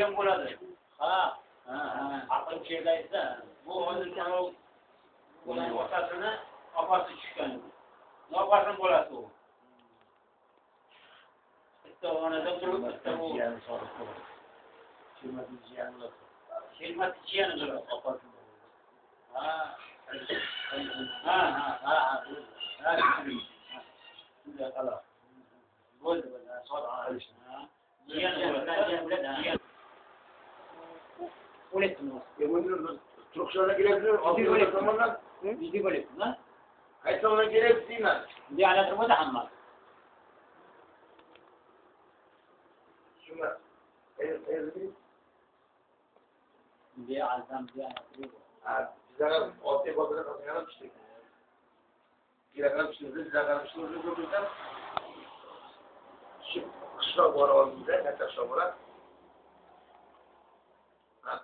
ham bo'ladi. Ha. Aql kelaydi. Bu hozir kanal uning otasini opasi tushgan. Nopasini bo'ladi u. Bitta onadan turib bitta u jiyani sodiq bo'ladi. Shirmatli jiyani. Shirmatli jiyani opasi. Ha. Shunday qala. Bo'ldi, sodiq qilish. Jiyani bilan O'letmi? Turkçadan gelebilir, altı zamanlar. Bizi bo'lyapti, ha? Qaytadan gelebilir deyman. Yana turibdi hamma. Shunga. Be'azam, Bizlar otga bozorga qasngani tushdik. Kilogram tushdik, bizlar tushdik ko'rdik. Shu qishloq bor oldimizda, katta qishloq bor.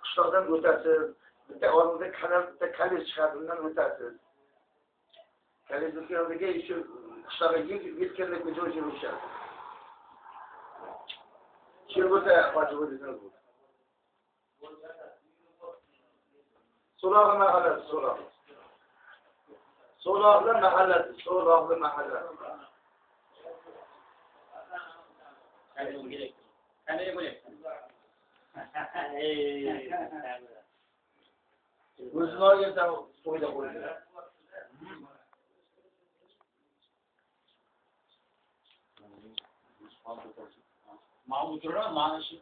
Qishloqdan o'tasiz, bitta oldimizda kanal, bitta kollej chiqadi, undan o'tasiz. Kollej o'tganimizda shu qishloqqa yetganlik joy yurishadi. Shu bo'lsa, hozir o'zingizlar bu. So'loqli mahallasi, So'loqli. So'loqli mahallasi, So'loqli mahallasi. Qanday bo'lyapti? O'zlar yerdan to'yda qo'ydilar. Ma'mudlar, mana shu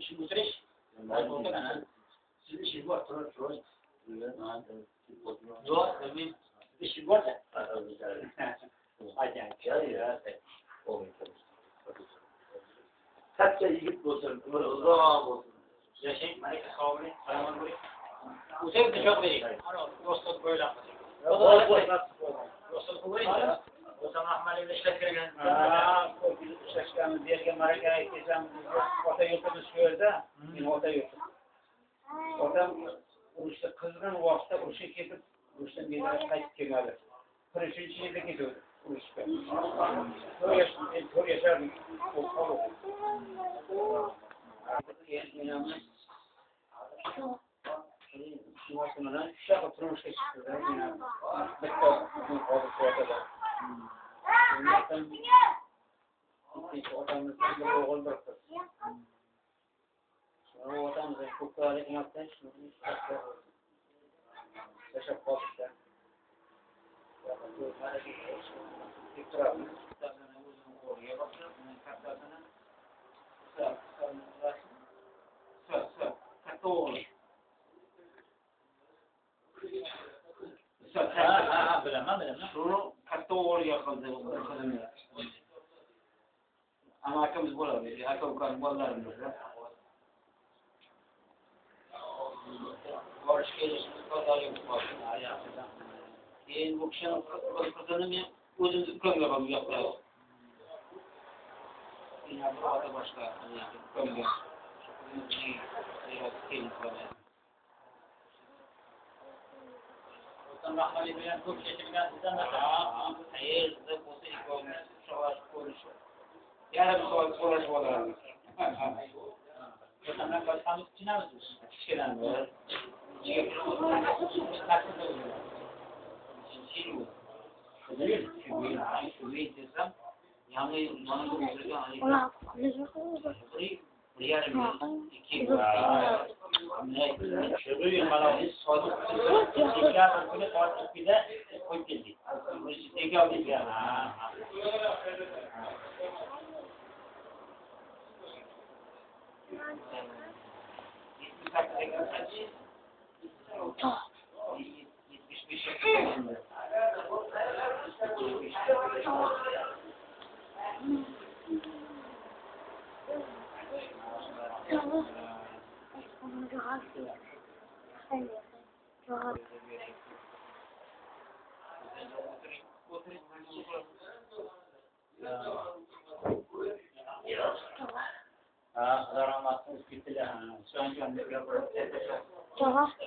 ish o'tirish. Siz ish bor, turib. Yo'q, men ish bor-da. Katta yigit bo'lsin, umri uzoq bo'lsin. Yashang, malaka sog'lik, salomat bo'ling. O'zingizga joy bering. Ana, do'stlik bo'ylab. Do'stlik bo'ling. O'zim Ahmad bilan ishlab kelgan. Ishlashganmiz, yerga malaka aytamiz. Ota yurtimiz shu yerda. Men ota yurtim. Otam urushda qizg'in vaqtda urushga ketib, urushdan qaytib kelmadi. 43-yilda ketdi urushga. 4 yashardim. Şaka turmuşa çıktı da yine bitti oldu ortada. İkinci otamızdan bir oğul bıraktı. Sonra otamızın hukuklarını yaptı. Yaşap kalmışlar. İktiramı. Uzun koruya bakıyor. Katlarına. Katta oğul. Bilemem. Şunu katta oğul yakıldı. Ama hakkımız bulamadı. Hakkımız bolalarımız var. Barış gelişimiz kadar yok. Bu kişinin kızını özümüzü kömür yapıyoruz. Yine bu arada başka kömür. Rahmali bilen çok çeşitlen sizden mesela hayır da bu silikon savaş konuşuyor. Yarın savaş olalım. Mesela başkanlık için ne yapıyorsunuz? Kişilen var. Tamam.